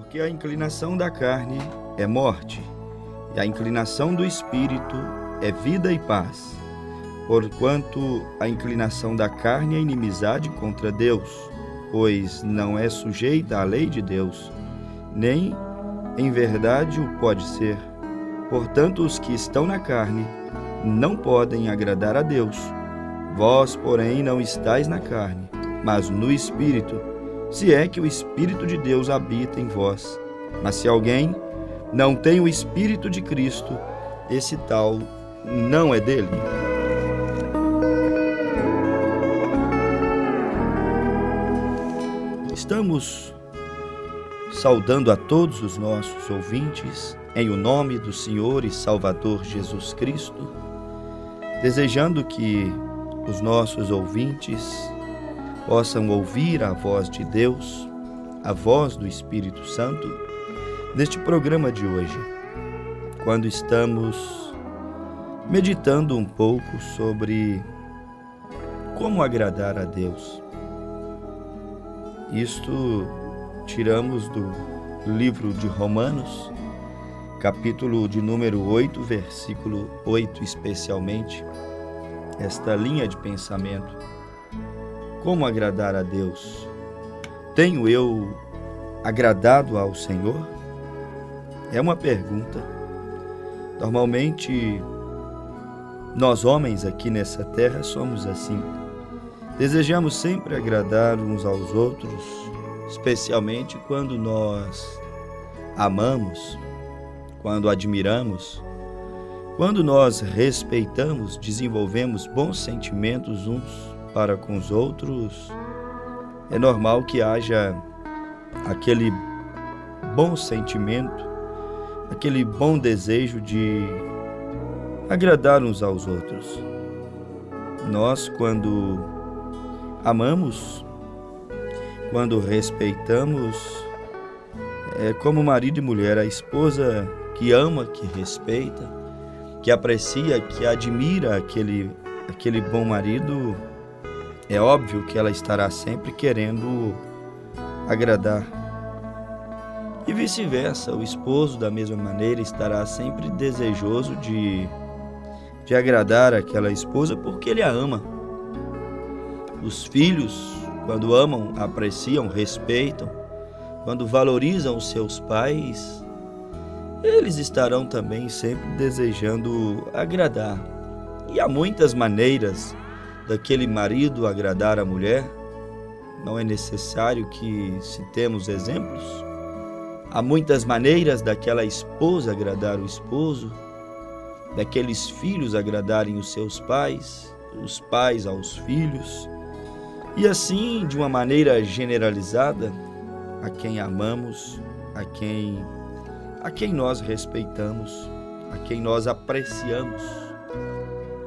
Porque a inclinação da carne é morte, e a inclinação do espírito é vida e paz. Porquanto a inclinação da carne é inimizade contra Deus, pois não é sujeita à lei de Deus, nem em verdade o pode ser. Portanto, os que estão na carne não podem agradar a Deus. Vós, porém, não estáis na carne, mas no Espírito, se é que o Espírito de Deus habita em vós. Mas se alguém não tem o Espírito de Cristo, esse tal não é dele. Estamos saudando a todos os nossos ouvintes em o nome do Senhor e Salvador Jesus Cristo, desejando que os nossos ouvintes possam ouvir a voz de Deus, a voz do Espírito Santo, neste programa de hoje, quando estamos meditando um pouco sobre como agradar a Deus. Isto tiramos do livro de Romanos, capítulo de número 8, versículo 8 especialmente, esta linha de pensamento. Como agradar a Deus? Tenho eu agradado ao Senhor? É uma pergunta. Normalmente, nós homens aqui nessa terra somos assim. Desejamos sempre agradar uns aos outros, especialmente quando nós amamos, quando admiramos, quando nós respeitamos, desenvolvemos bons sentimentos uns para com os outros. É normal que haja aquele bom sentimento, aquele bom desejo de agradar uns aos outros. Nós, quando amamos, quando respeitamos, é como marido e mulher, a esposa que ama, que respeita, que aprecia, que admira aquele bom marido, é óbvio que ela estará sempre querendo agradar. E vice-versa, o esposo da mesma maneira estará sempre desejoso de agradar aquela esposa porque ele a ama. Os filhos, quando amam, apreciam, respeitam, quando valorizam os seus pais, eles estarão também sempre desejando agradar. E há muitas maneiras daquele marido agradar a mulher. Não é necessário que citemos exemplos. Há muitas maneiras daquela esposa agradar o esposo, daqueles filhos agradarem os seus pais, os pais aos filhos. E assim, de uma maneira generalizada, a quem amamos, a quem nós respeitamos, a quem nós apreciamos.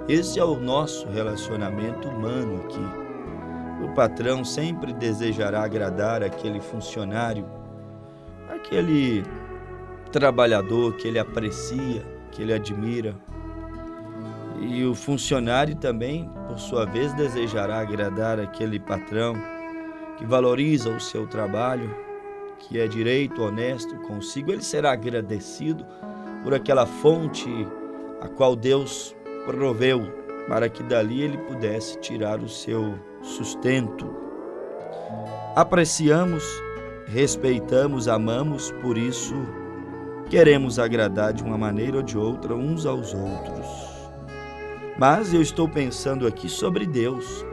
Esse é o nosso relacionamento humano aqui. O patrão sempre desejará agradar aquele funcionário, aquele trabalhador que ele aprecia, que ele admira. E o funcionário também, por sua vez, desejará agradar aquele patrão que valoriza o seu trabalho, que é direito, honesto consigo. Ele será agradecido por aquela fonte a qual Deus proveu para que dali ele pudesse tirar o seu sustento. Apreciamos, respeitamos, amamos, por isso queremos agradar de uma maneira ou de outra uns aos outros. Mas eu estou pensando aqui sobre Deus.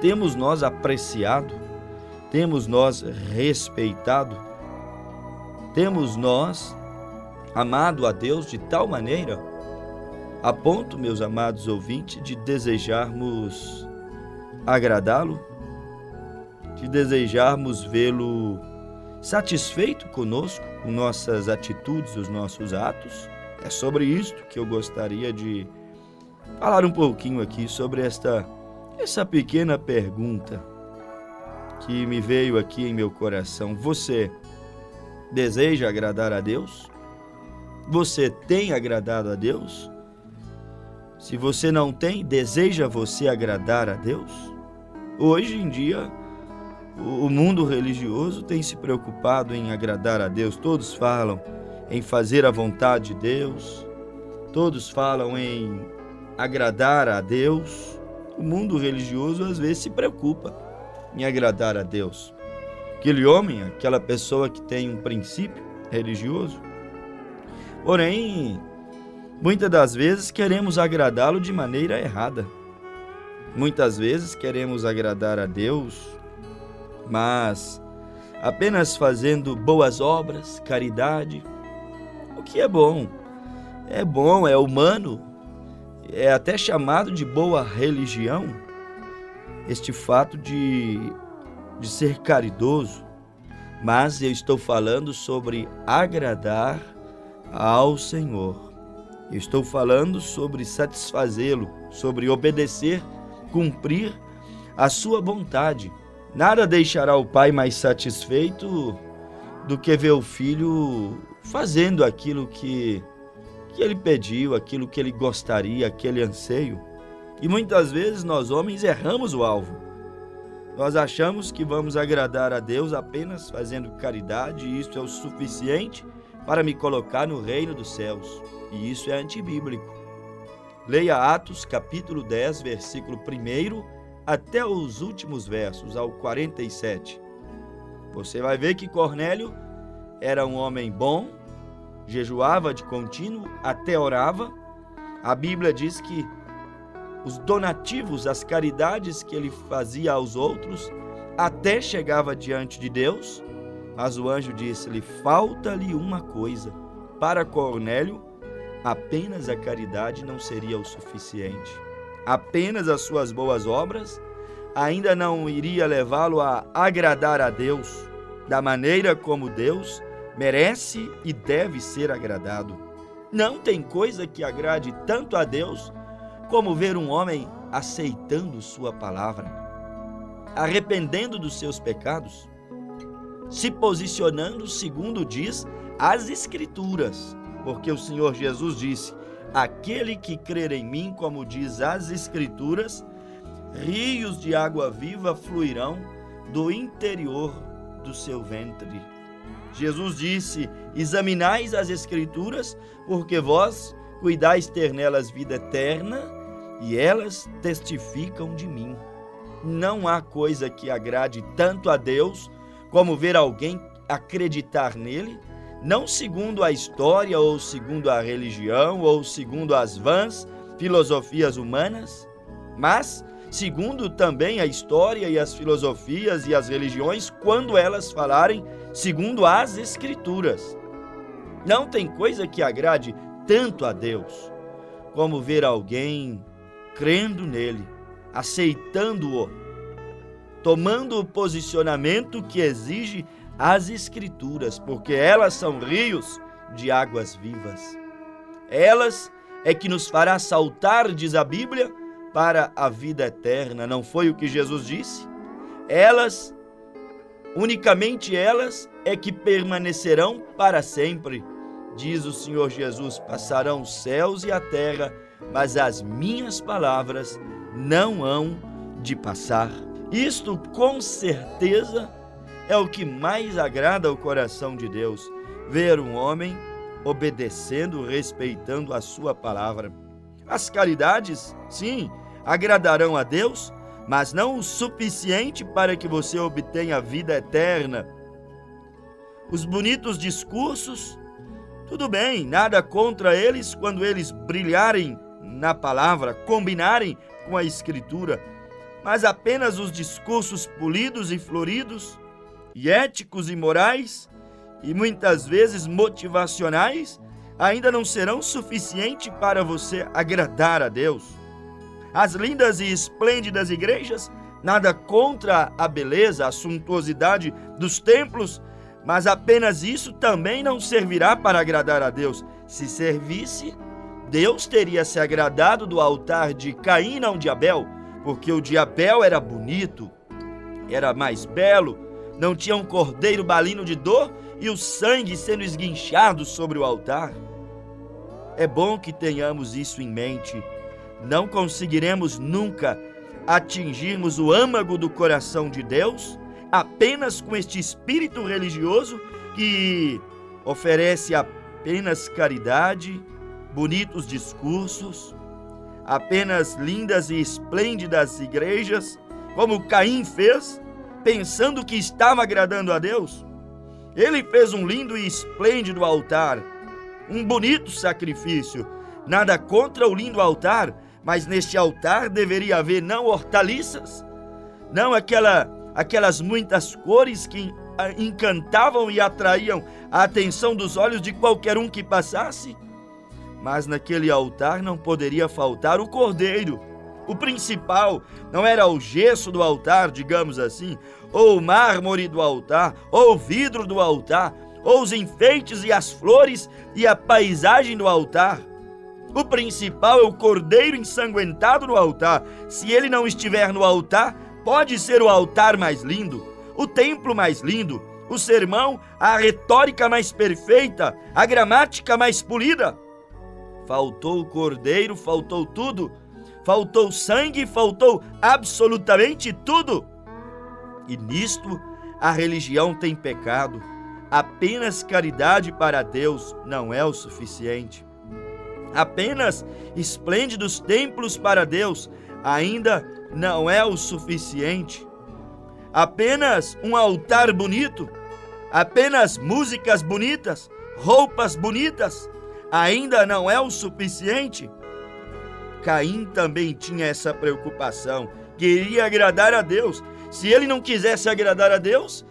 Temos nós apreciado? Temos nós respeitado? Temos nós amado a Deus de tal maneira, a ponto, meus amados ouvintes, de desejarmos agradá-lo? De desejarmos vê-lo satisfeito conosco, com nossas atitudes, os nossos atos? É sobre isto que eu gostaria de falar um pouquinho aqui, sobre essa pequena pergunta que me veio aqui em meu coração. Você deseja agradar a Deus? Você tem agradado a Deus? Se você não tem, deseja você agradar a Deus? Hoje em dia, O mundo religioso tem se preocupado em agradar a Deus. Todos falam em fazer a vontade de Deus. Todos falam em agradar a Deus. O mundo religioso às vezes se preocupa em agradar a Deus. Aquele homem, aquela pessoa que tem um princípio religioso. Porém, muitas das vezes queremos agradá-lo de maneira errada. Muitas vezes queremos agradar a Deus, mas apenas fazendo boas obras, caridade, o que é bom, é humano, é até chamado de boa religião, este fato de ser caridoso, mas eu estou falando sobre agradar ao Senhor. Eu estou falando sobre satisfazê-lo, sobre obedecer, cumprir a sua vontade. Nada deixará o pai mais satisfeito do que ver o filho fazendo aquilo que ele pediu, aquilo que ele gostaria, aquele anseio. E muitas vezes nós homens erramos o alvo. Nós achamos que vamos agradar a Deus apenas fazendo caridade e isso é o suficiente para me colocar no reino dos céus. E isso é antibíblico. Leia Atos capítulo 10, versículo 1 até os últimos versos, ao 47. Você vai ver que Cornélio era um homem bom, jejuava de contínuo, até orava. A Bíblia diz que os donativos, as caridades que ele fazia aos outros, até chegava diante de Deus, mas o anjo disse-lhe: falta-lhe uma coisa. Para Cornélio, apenas a caridade não seria o suficiente. Apenas as suas boas obras ainda não iria levá-lo a agradar a Deus da maneira como Deus merece e deve ser agradado. Não tem coisa que agrade tanto a Deus como ver um homem aceitando sua palavra, arrependendo dos seus pecados, se posicionando segundo diz as Escrituras, porque o Senhor Jesus disse: aquele que crer em mim, como diz as Escrituras, rios de água viva fluirão do interior do seu ventre. Jesus disse: examinais as Escrituras, porque vós cuidais ter nelas vida eterna, e elas testificam de mim. Não há coisa que agrade tanto a Deus como ver alguém acreditar nele, não segundo a história, ou segundo a religião, ou segundo as vãs filosofias humanas, mas segundo também a história e as filosofias e as religiões, quando elas falarem segundo as Escrituras. Não tem coisa que agrade tanto a Deus como ver alguém crendo nele, aceitando-o, tomando o posicionamento que exige as Escrituras, porque elas são rios de águas vivas. Elas é que nos fará saltar, diz a Bíblia, para a vida eterna. Não foi o que Jesus disse? Elas, unicamente elas, é que permanecerão para sempre. Diz o Senhor Jesus: passarão os céus e a terra, mas as minhas palavras não hão de passar. Isto, com certeza, é o que mais agrada ao coração de Deus, ver um homem obedecendo, respeitando a sua palavra. As caridades, sim, agradarão a Deus, mas não o suficiente para que você obtenha a vida eterna. Os bonitos discursos, tudo bem, nada contra eles quando eles brilharem na palavra, combinarem com a Escritura, mas apenas os discursos polidos e floridos, e éticos e morais, e muitas vezes motivacionais, ainda não serão suficientes para você agradar a Deus. As lindas e esplêndidas igrejas, nada contra a beleza, a suntuosidade dos templos, mas apenas isso também não servirá para agradar a Deus. Se servisse, Deus teria se agradado do altar de Caim, não de Abel, porque o de Abel era bonito, era mais belo, não tinha um cordeiro balino de dor e o sangue sendo esguinchado sobre o altar. É bom que tenhamos isso em mente. Não conseguiremos nunca atingirmos o âmago do coração de Deus apenas com este espírito religioso que oferece apenas caridade, bonitos discursos, apenas lindas e esplêndidas igrejas, como Caim fez, pensando que estava agradando a Deus? Ele fez um lindo e esplêndido altar, um bonito sacrifício. Nada contra o lindo altar, mas neste altar deveria haver não hortaliças, não aquelas muitas cores que encantavam e atraíam a atenção dos olhos de qualquer um que passasse. Mas naquele altar não poderia faltar o cordeiro. O principal não era o gesso do altar, digamos assim, ou o mármore do altar, ou o vidro do altar, ou os enfeites e as flores e a paisagem do altar. O principal é o cordeiro ensanguentado no altar. Se ele não estiver no altar, pode ser o altar mais lindo, o templo mais lindo, o sermão, a retórica mais perfeita, a gramática mais polida. Faltou o cordeiro, faltou tudo. Faltou sangue, faltou absolutamente tudo. E nisto a religião tem pecado. Apenas caridade para Deus não é o suficiente. Apenas esplêndidos templos para Deus ainda não é o suficiente. Apenas um altar bonito, apenas músicas bonitas, roupas bonitas, ainda não é o suficiente. Caim também tinha essa preocupação, queria agradar a Deus. Se ele não quisesse agradar a Deus,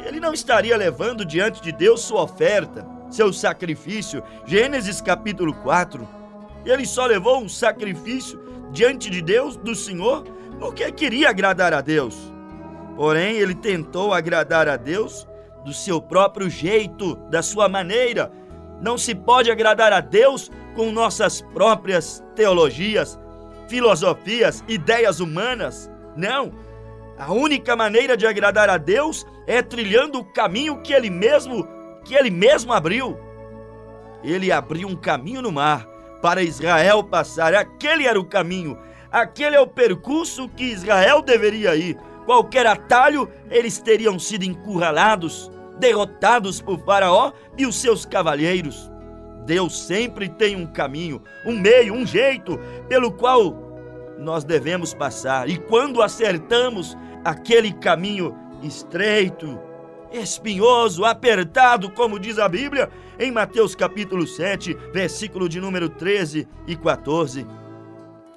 ele não estaria levando diante de Deus sua oferta, seu sacrifício. Gênesis capítulo 4. Ele só levou um sacrifício diante de Deus, do Senhor, porque queria agradar a Deus. Porém, ele tentou agradar a Deus do seu próprio jeito, da sua maneira. Não se pode agradar a Deus com nossas próprias teologias, filosofias, ideias humanas. Não. A única maneira de agradar a Deus é trilhando o caminho que Ele mesmo abriu. Ele abriu um caminho no mar para Israel passar. Aquele era o caminho, aquele é o percurso que Israel deveria ir. Qualquer atalho, eles teriam sido encurralados, derrotados por Faraó e os seus cavalheiros. Deus sempre tem um caminho, um meio, um jeito pelo qual nós devemos passar. E quando acertamos aquele caminho estreito, espinhoso, apertado, como diz a Bíblia, em Mateus capítulo 7, versículo de número 13 e 14.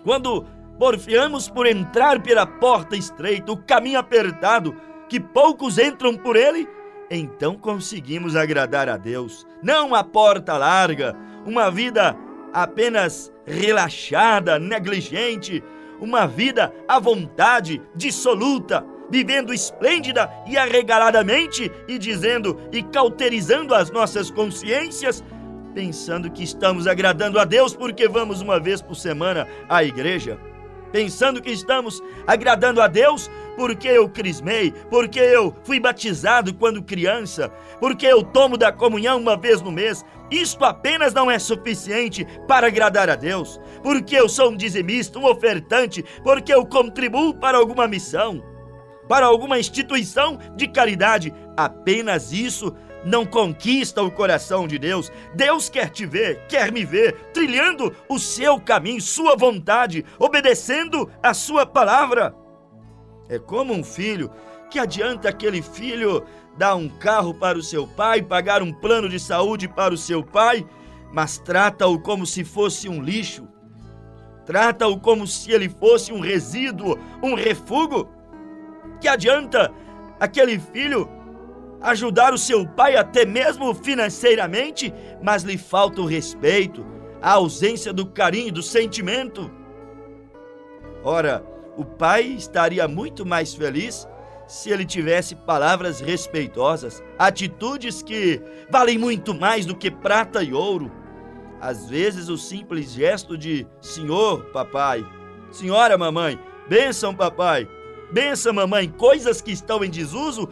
Quando porfiamos por entrar pela porta estreita, o caminho apertado, que poucos entram por ele, então conseguimos agradar a Deus. Não a porta larga, uma vida apenas relaxada, negligente, uma vida à vontade, dissoluta, vivendo esplêndida e arregaladamente e dizendo e cauterizando as nossas consciências, pensando que estamos agradando a Deus porque vamos uma vez por semana à igreja, pensando que estamos agradando a Deus porque eu crismei, porque eu fui batizado quando criança, porque eu tomo da comunhão uma vez no mês. Isto apenas não é suficiente para agradar a Deus, porque eu sou um dizimista, um ofertante, porque eu contribuo para alguma missão, para alguma instituição de caridade. Apenas isso não conquista o coração de Deus. Deus quer te ver, quer me ver, trilhando o seu caminho, sua vontade, obedecendo a sua palavra. É como um filho. Que adianta aquele filho dar um carro para o seu pai, pagar um plano de saúde para o seu pai, mas trata-o como se fosse um lixo, trata-o como se ele fosse um resíduo, um refúgio? Que adianta aquele filho ajudar o seu pai até mesmo financeiramente, mas lhe falta o respeito, a ausência do carinho, do sentimento? Ora, o pai estaria muito mais feliz se ele tivesse palavras respeitosas, atitudes que valem muito mais do que prata e ouro. Às vezes o simples gesto de senhor papai, senhora mamãe, bênção papai, bênção mamãe, coisas que estão em desuso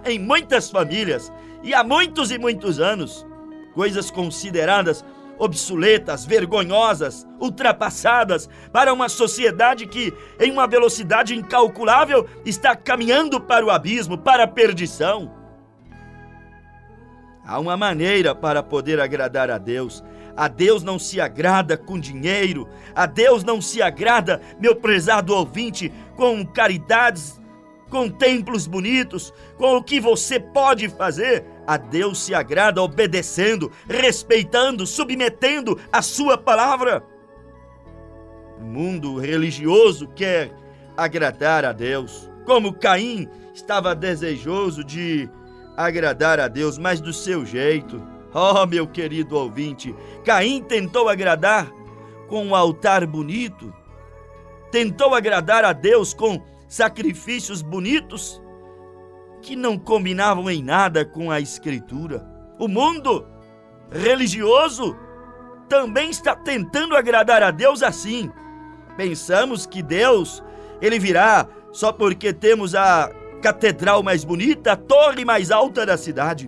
em muitas famílias e há muitos e muitos anos, coisas consideradas obsoletas, vergonhosas, ultrapassadas, para uma sociedade que, em uma velocidade incalculável, está caminhando para o abismo, para a perdição. Há uma maneira para poder agradar a Deus. A Deus não se agrada com dinheiro, a Deus não se agrada, meu prezado ouvinte, com caridades, com templos bonitos, com o que você pode fazer. A Deus se agrada obedecendo, respeitando, submetendo a sua palavra. O mundo religioso quer agradar a Deus, como Caim estava desejoso de agradar a Deus, mas do seu jeito. Oh, meu querido ouvinte, Caim tentou agradar com um altar bonito, tentou agradar a Deus com sacrifícios bonitos que não combinavam em nada com a Escritura. O mundo religioso também está tentando agradar a Deus assim. Pensamos que Deus, ele virá só porque temos a catedral mais bonita, a torre mais alta da cidade.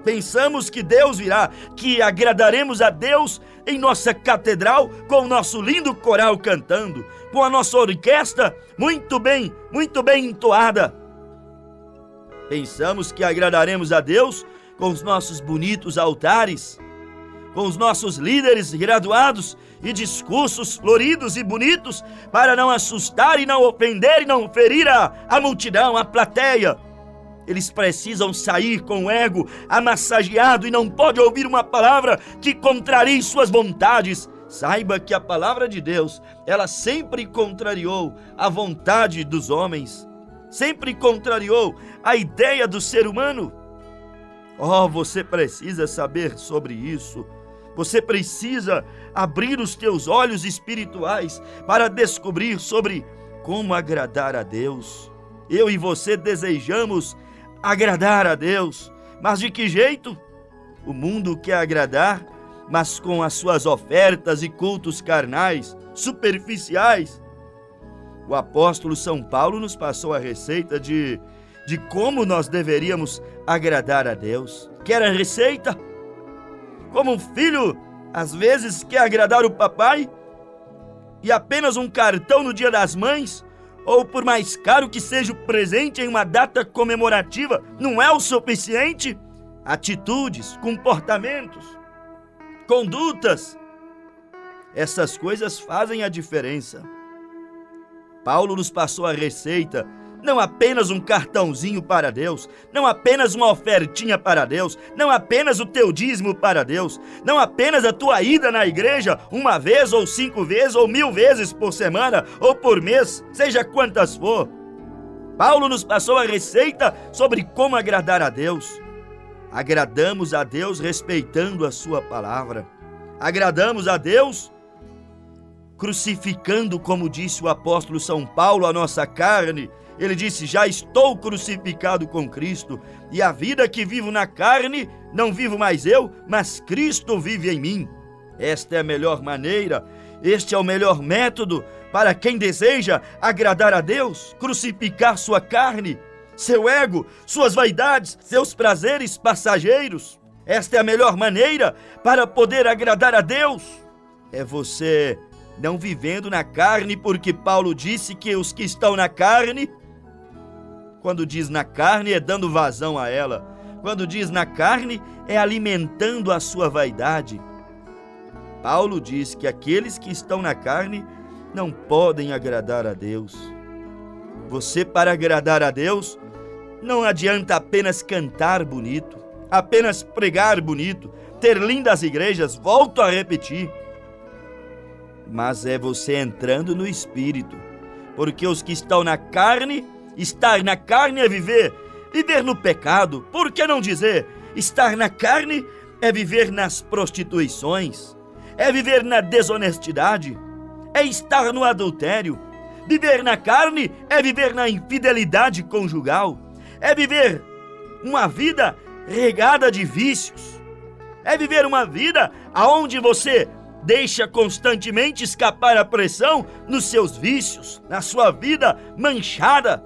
Pensamos que Deus virá, que agradaremos a Deus em nossa catedral, com o nosso lindo coral cantando, com a nossa orquestra muito bem entoada. Pensamos que agradaremos a Deus com os nossos bonitos altares, com os nossos líderes graduados e discursos floridos e bonitos, para não assustar e não ofender e não ferir a multidão, a plateia. Eles precisam sair com o ego amassageado e não pode ouvir uma palavra que contrarie suas vontades. Saiba que a palavra de Deus, ela sempre contrariou a vontade dos homens, sempre contrariou a ideia do ser humano. Oh, você precisa saber sobre isso. Você precisa abrir os teus olhos espirituais para descobrir sobre como agradar a Deus. Eu e você desejamos agradar a Deus, mas de que jeito? O mundo quer agradar, mas com as suas ofertas e cultos carnais, superficiais. O apóstolo São Paulo nos passou a receita de como nós deveríamos agradar a Deus. Quer a receita? Como um filho, às vezes, quer agradar o papai e apenas um cartão no Dia das Mães, ou por mais caro que seja o presente em uma data comemorativa, não é o suficiente? Atitudes, comportamentos, condutas, essas coisas fazem a diferença. Paulo nos passou a receita, não apenas um cartãozinho para Deus, não apenas uma ofertinha para Deus, não apenas o teu dízimo para Deus, não apenas a tua ida na igreja uma vez ou 5 vezes ou 1000 vezes por semana ou por mês, seja quantas for. Paulo nos passou a receita sobre como agradar a Deus. Agradamos a Deus respeitando a sua palavra. Agradamos a Deus crucificando, como disse o apóstolo São Paulo, a nossa carne. Ele disse: já estou crucificado com Cristo, e a vida que vivo na carne, não vivo mais eu, mas Cristo vive em mim. Esta é a melhor maneira, este é o melhor método para quem deseja agradar a Deus, crucificar sua carne, seu ego, suas vaidades, seus prazeres passageiros. Esta é a melhor maneira para poder agradar a Deus. É você não vivendo na carne, porque Paulo disse que os que estão na carne, quando diz na carne, é dando vazão a ela. Quando diz na carne, é alimentando a sua vaidade. Paulo diz que aqueles que estão na carne não podem agradar a Deus. Você, para agradar a Deus, não adianta apenas cantar bonito, apenas pregar bonito, ter lindas igrejas, volto a repetir. Mas é você entrando no Espírito, porque os que estão na carne, estar na carne é viver no pecado. Por que não dizer, estar na carne é viver nas prostituições, é viver na desonestidade, é estar no adultério. Viver na carne é viver na infidelidade conjugal, é viver uma vida regada de vícios, é viver uma vida aonde você deixa constantemente escapar a pressão nos seus vícios, na sua vida manchada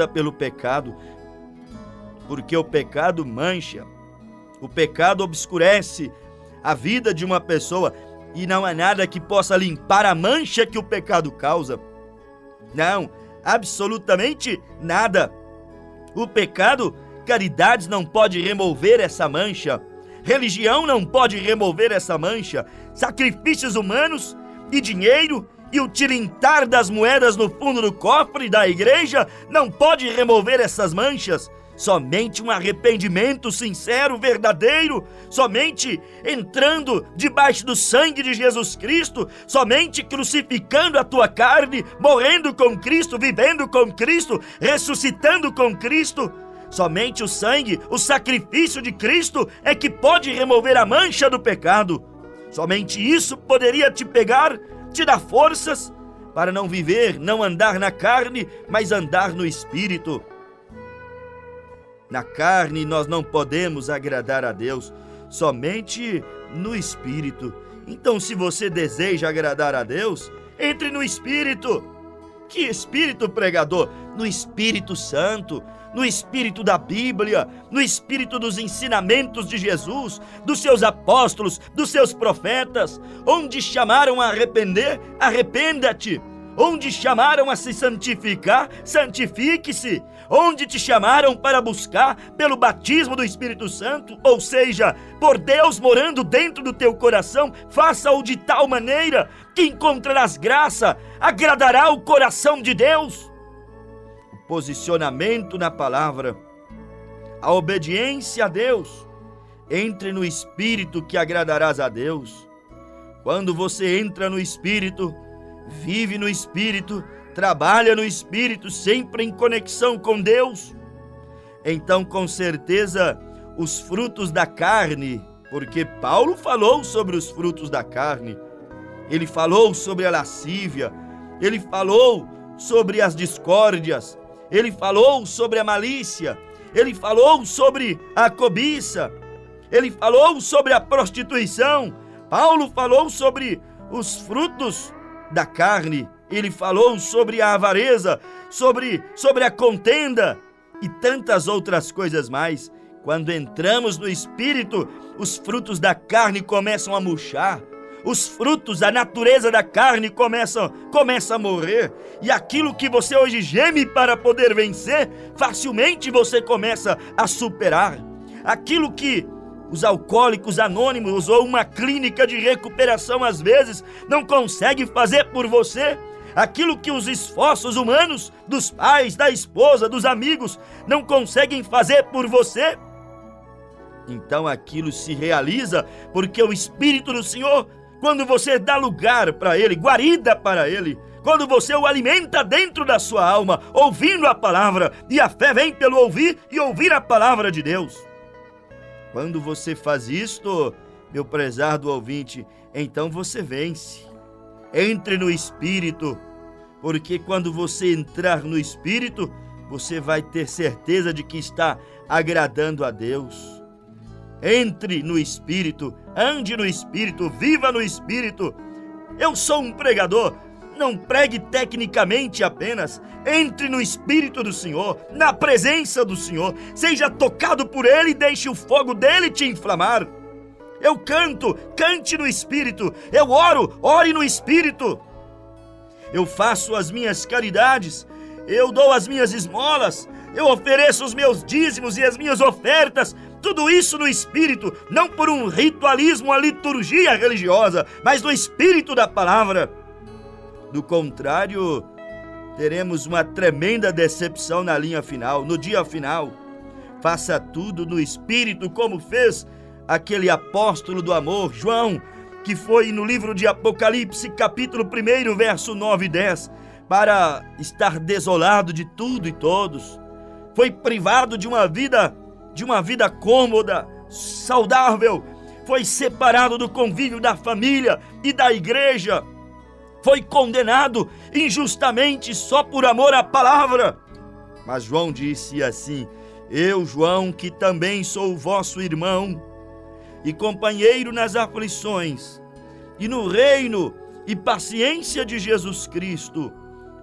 pelo pecado, porque o pecado mancha, o pecado obscurece a vida de uma pessoa e não há nada que possa limpar a mancha que o pecado causa. Não, absolutamente nada. O pecado, caridades não pode remover essa mancha. Religião não pode remover essa mancha. Sacrifícios humanos e dinheiro e o tilintar das moedas no fundo do cofre da igreja não pode remover essas manchas. Somente um arrependimento sincero, verdadeiro, somente entrando debaixo do sangue de Jesus Cristo, somente crucificando a tua carne, morrendo com Cristo, vivendo com Cristo, ressuscitando com Cristo. Somente o sangue, o sacrifício de Cristo é que pode remover a mancha do pecado. Somente isso poderia te pegar, te dar forças para não viver, não andar na carne, mas andar no Espírito. Na carne nós não podemos agradar a Deus, somente no Espírito. Então, se você deseja agradar a Deus, entre no Espírito. Que Espírito, pregador? No Espírito Santo, no Espírito da Bíblia, no Espírito dos ensinamentos de Jesus, dos seus apóstolos, dos seus profetas. Onde chamaram a arrepender, arrependa-te. Onde chamaram a se santificar, santifique-se. Onde te chamaram para buscar pelo batismo do Espírito Santo, ou seja, por Deus morando dentro do teu coração, faça-o de tal maneira que encontrarás graça, agradará o coração de Deus. O posicionamento na palavra, a obediência a Deus, entre no Espírito que agradarás a Deus. Quando você entra no Espírito, vive no Espírito, trabalha no Espírito, sempre em conexão com Deus, então com certeza os frutos da carne, porque Paulo falou sobre os frutos da carne, ele falou sobre a lascívia, ele falou sobre as discórdias, ele falou sobre a malícia, ele falou sobre a cobiça, ele falou sobre a prostituição, Paulo falou sobre os frutos da carne, ele falou sobre a avareza, sobre a contenda e tantas outras coisas mais. Quando entramos no Espírito, os frutos da carne começam a murchar, os frutos da natureza da carne começam a morrer, e aquilo que você hoje geme para poder vencer, facilmente você começa a superar. Aquilo que os alcoólicos anônimos ou uma clínica de recuperação às vezes não consegue fazer por você, aquilo que os esforços humanos dos pais, da esposa, dos amigos não conseguem fazer por você, então aquilo se realiza porque o Espírito do Senhor, quando você dá lugar para Ele, guarida para Ele, quando você o alimenta dentro da sua alma, ouvindo a palavra, e a fé vem pelo ouvir e ouvir a palavra de Deus. Quando você faz isto, meu prezado ouvinte, então você vence. Entre no Espírito, porque quando você entrar no Espírito, você vai ter certeza de que está agradando a Deus. Entre no Espírito, ande no Espírito, viva no Espírito. Eu sou um pregador, não pregue tecnicamente apenas. Entre no Espírito do Senhor, na presença do Senhor, seja tocado por Ele e deixe o fogo dele te inflamar. Eu canto, cante no Espírito. Eu oro, ore no Espírito. Eu faço as minhas caridades, eu dou as minhas esmolas, eu ofereço os meus dízimos e as minhas ofertas, tudo isso no Espírito, não por um ritualismo, uma liturgia religiosa, mas no Espírito da palavra. Do contrário, teremos uma tremenda decepção na linha final, no dia final. Faça tudo no Espírito, como fez aquele apóstolo do amor, João, que foi no livro de Apocalipse, capítulo 1, verso 9 e 10, para estar desolado de tudo e todos. Foi privado de uma vida cômoda, saudável. Foi separado do convívio da família e da igreja. Foi condenado injustamente só por amor à palavra. Mas João disse assim: eu, João, que também sou vosso irmão e companheiro nas aflições e no reino e paciência de Jesus Cristo,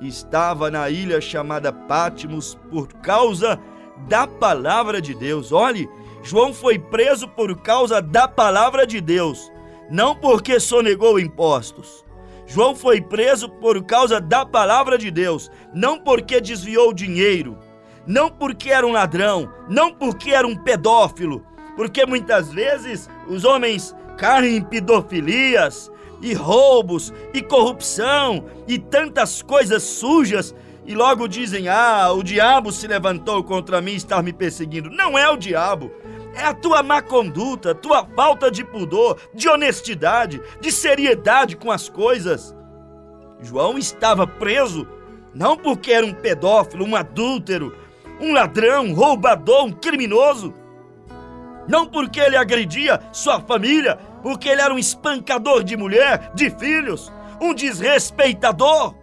estava na ilha chamada Patmos por causa da palavra de Deus. Olhe, João foi preso por causa da palavra de Deus, não porque sonegou impostos. João foi preso por causa da palavra de Deus, não porque desviou dinheiro, não porque era um ladrão, não porque era um pedófilo, porque muitas vezes os homens caem em pedofilias e roubos e corrupção e tantas coisas sujas e logo dizem: o diabo se levantou contra mim e está me perseguindo. Não é o diabo, é a tua má conduta, tua falta de pudor, de honestidade, de seriedade com as coisas. João estava preso não porque era um pedófilo, um adúltero, um ladrão, um roubador, um criminoso. Não porque ele agredia sua família, porque ele era um espancador de mulher, de filhos, um desrespeitador.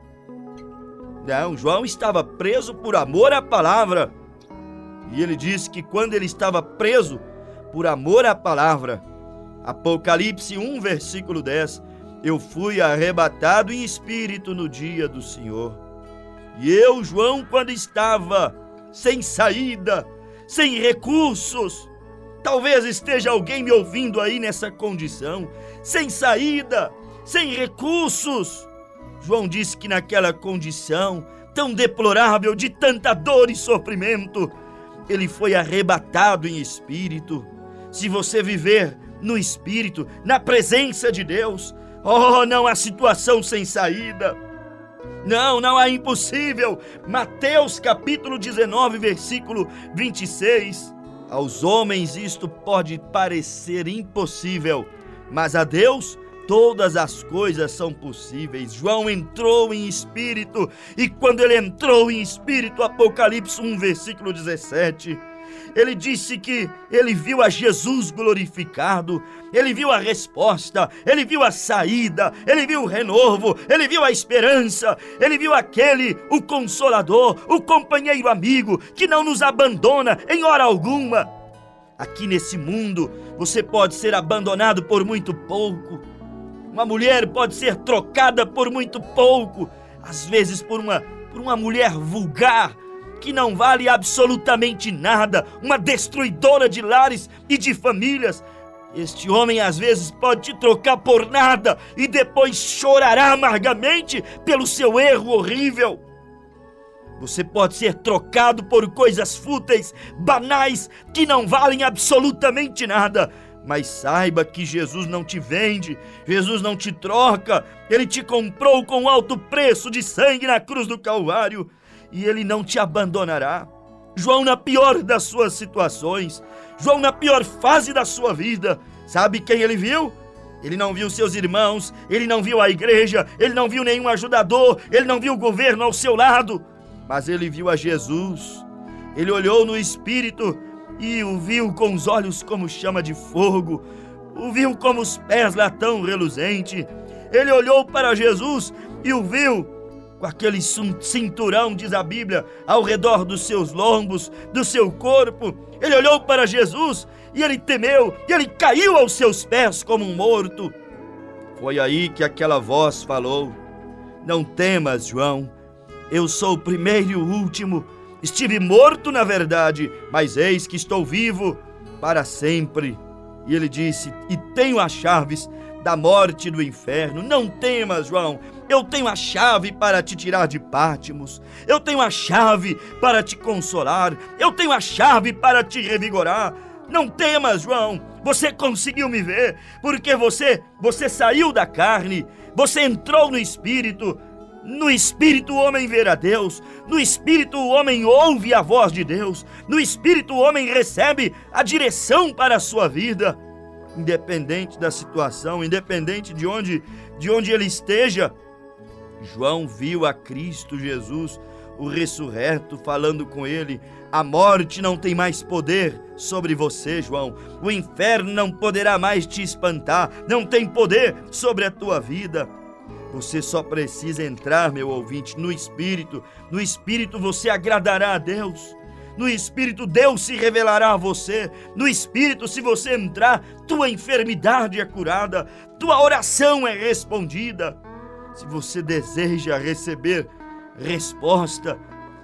Não, João estava preso por amor à palavra. E ele disse que quando ele estava preso por amor à palavra, Apocalipse 1, versículo 10, eu fui arrebatado em espírito no dia do Senhor. E eu, João, quando estava sem saída, sem recursos, talvez esteja alguém me ouvindo aí nessa condição, sem saída, sem recursos. João disse que naquela condição tão deplorável, de tanta dor e sofrimento, ele foi arrebatado em espírito. Se você viver no espírito, na presença de Deus, não há situação sem saída. Não há impossível. Mateus capítulo 19, versículo 26. Aos homens isto pode parecer impossível, mas a Deus todas as coisas são possíveis. João entrou em espírito, e quando ele entrou em espírito, Apocalipse 1, versículo 17, ele disse que ele viu a Jesus glorificado, ele viu a resposta, ele viu a saída, ele viu o renovo, ele viu a esperança, ele viu aquele, o Consolador, o companheiro amigo, que não nos abandona em hora alguma. Aqui nesse mundo, você pode ser abandonado por muito pouco. Uma mulher pode ser trocada por muito pouco, às vezes por uma mulher vulgar, que não vale absolutamente nada, uma destruidora de lares e de famílias. Este homem às vezes pode te trocar por nada e depois chorará amargamente pelo seu erro horrível. Você pode ser trocado por coisas fúteis, banais, que não valem absolutamente nada. Mas saiba que Jesus não te vende, Jesus não te troca, Ele te comprou com alto preço de sangue na cruz do Calvário, e Ele não te abandonará. João, na pior das suas situações, João, na pior fase da sua vida, sabe quem ele viu? Ele não viu seus irmãos, ele não viu a igreja, ele não viu nenhum ajudador, ele não viu o governo ao seu lado, mas ele viu a Jesus. Ele olhou no Espírito e o viu com os olhos como chama de fogo, o viu como os pés latão reluzente. Ele olhou para Jesus e o viu com aquele cinturão, diz a Bíblia, ao redor dos seus lombos, do seu corpo. Ele olhou para Jesus e ele temeu, e ele caiu aos seus pés como um morto. Foi aí que aquela voz falou: não temas, João, eu sou o primeiro e o último. Estive morto na verdade, mas eis que estou vivo para sempre. E ele disse: e tenho as chaves da morte e do inferno. Não temas, João, eu tenho a chave para te tirar de Pátimos, eu tenho a chave para te consolar, eu tenho a chave para te revigorar. Não temas, João, você conseguiu me ver, porque você saiu da carne, você entrou no Espírito. No Espírito o homem vê a Deus, no Espírito o homem ouve a voz de Deus, no Espírito o homem recebe a direção para a sua vida. Independente da situação, independente de onde ele esteja, João viu a Cristo Jesus, o ressurreto, falando com ele: a morte não tem mais poder sobre você, João. O inferno não poderá mais te espantar, não tem poder sobre a tua vida. Você só precisa entrar, meu ouvinte, no Espírito. No Espírito você agradará a Deus. No Espírito Deus se revelará a você. No Espírito, se você entrar, tua enfermidade é curada, tua oração é respondida. Se você deseja receber resposta,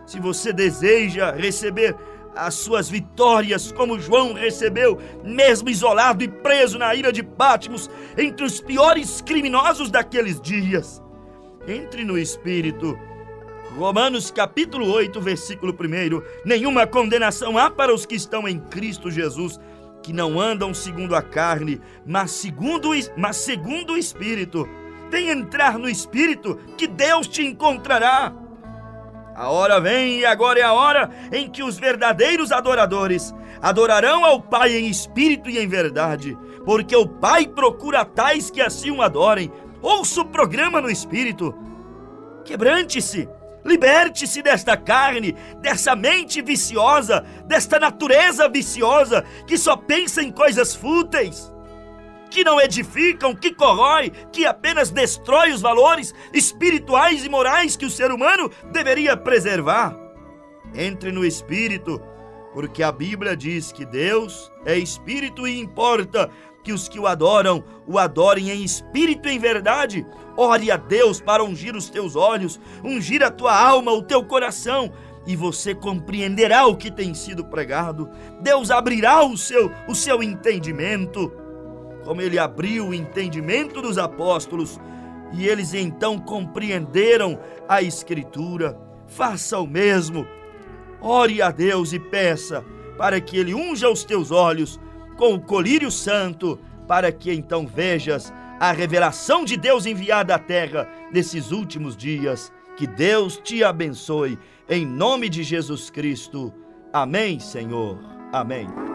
se você deseja receber as suas vitórias, como João recebeu, mesmo isolado e preso na ilha de Patmos, entre os piores criminosos daqueles dias. Entre no Espírito. Romanos capítulo 8, versículo 1. Nenhuma condenação há para os que estão em Cristo Jesus, que não andam segundo a carne, mas segundo o Espírito. Vem entrar no Espírito, que Deus te encontrará. A hora vem, e agora é a hora em que os verdadeiros adoradores adorarão ao Pai em espírito e em verdade, porque o Pai procura tais que assim o adorem. Ouça o programa no Espírito. Quebrante-se, liberte-se desta carne, dessa mente viciosa, desta natureza viciosa que só pensa em coisas fúteis, que não edificam, que corrói, que apenas destrói os valores espirituais e morais que o ser humano deveria preservar. Entre no Espírito, porque a Bíblia diz que Deus é Espírito e importa que os que o adorem em espírito e em verdade. Ore a Deus para ungir os teus olhos, ungir a tua alma, o teu coração, e você compreenderá o que tem sido pregado. Deus abrirá o seu entendimento, como ele abriu o entendimento dos apóstolos, e eles então compreenderam a Escritura. Faça o mesmo. Ore a Deus e peça para que ele unja os teus olhos com o colírio santo, para que então vejas a revelação de Deus enviada à terra nesses últimos dias. Que Deus te abençoe, em nome de Jesus Cristo. Amém, Senhor. Amém.